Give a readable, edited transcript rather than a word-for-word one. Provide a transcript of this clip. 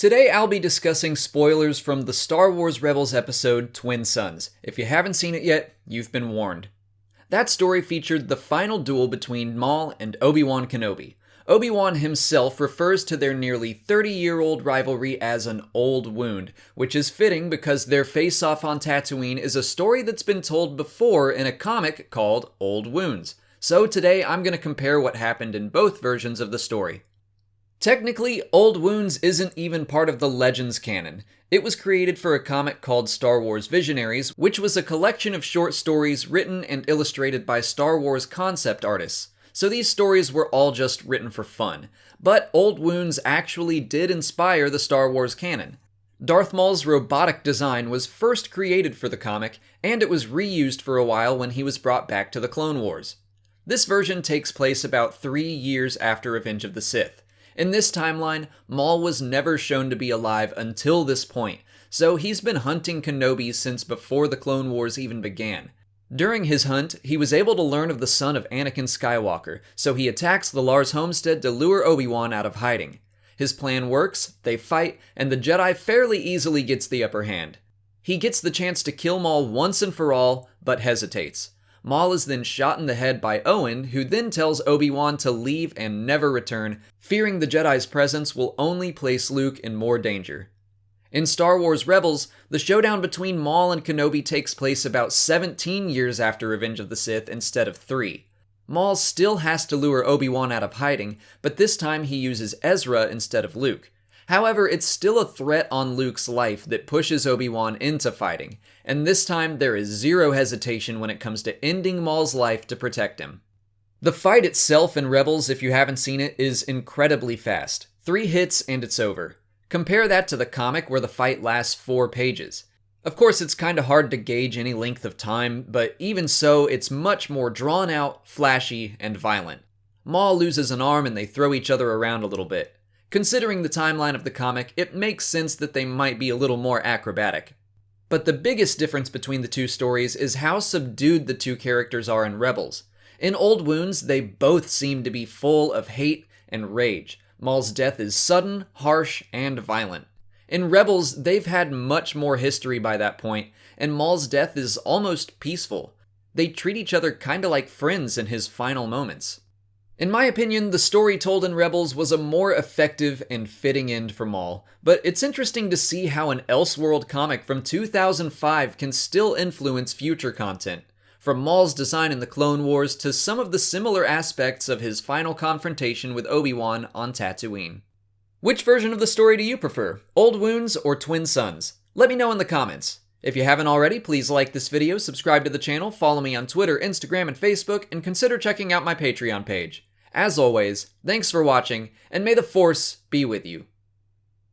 Today I'll be discussing spoilers from the Star Wars Rebels episode Twin Suns. If you haven't seen it yet, you've been warned. That story featured the final duel between Maul and Obi-Wan Kenobi. Obi-Wan himself refers to their nearly 30-year-old rivalry as an old wound, which is fitting because their face-off on Tatooine is a story that's been told before in a comic called Old Wounds. So today I'm going to compare what happened in both versions of the story. Technically, Old Wounds isn't even part of the Legends canon. It was created for a comic called Star Wars Visionaries, which was a collection of short stories written and illustrated by Star Wars concept artists. So these stories were all just written for fun. But Old Wounds actually did inspire the Star Wars canon. Darth Maul's robotic design was first created for the comic, and it was reused for a while when he was brought back to the Clone Wars. This version takes place about 3 years after Revenge of the Sith. In this timeline, Maul was never shown to be alive until this point, so he's been hunting Kenobi since before the Clone Wars even began. During his hunt, he was able to learn of the son of Anakin Skywalker, so he attacks the Lars homestead to lure Obi-Wan out of hiding. His plan works, they fight, and the Jedi fairly easily gets the upper hand. He gets the chance to kill Maul once and for all, but hesitates. Maul is then shot in the head by Owen, who then tells Obi-Wan to leave and never return, fearing the Jedi's presence will only place Luke in more danger. In Star Wars Rebels, the showdown between Maul and Kenobi takes place about 17 years after Revenge of the Sith instead of 3. Maul still has to lure Obi-Wan out of hiding, but this time he uses Ezra instead of Luke. However, it's still a threat on Luke's life that pushes Obi-Wan into fighting, and this time there is zero hesitation when it comes to ending Maul's life to protect him. The fight itself in Rebels, if you haven't seen it, is incredibly fast. 3 hits and it's over. Compare that to the comic where the fight lasts 4 pages. Of course, it's kinda hard to gauge any length of time, but even so, it's much more drawn out, flashy, and violent. Maul loses an arm and they throw each other around a little bit. Considering the timeline of the comic, it makes sense that they might be a little more acrobatic. But the biggest difference between the two stories is how subdued the two characters are in Rebels. In Old Wounds, they both seem to be full of hate and rage. Maul's death is sudden, harsh, and violent. In Rebels, they've had much more history by that point, and Maul's death is almost peaceful. They treat each other kinda like friends in his final moments. In my opinion, the story told in Rebels was a more effective and fitting end for Maul, but it's interesting to see how an Elseworld comic from 2005 can still influence future content, from Maul's design in the Clone Wars to some of the similar aspects of his final confrontation with Obi-Wan on Tatooine. Which version of the story do you prefer, Old Wounds or Twin Suns? Let me know in the comments. If you haven't already, please like this video, subscribe to the channel, follow me on Twitter, Instagram, and Facebook, and consider checking out my Patreon page. As always, thanks for watching, and may the Force be with you.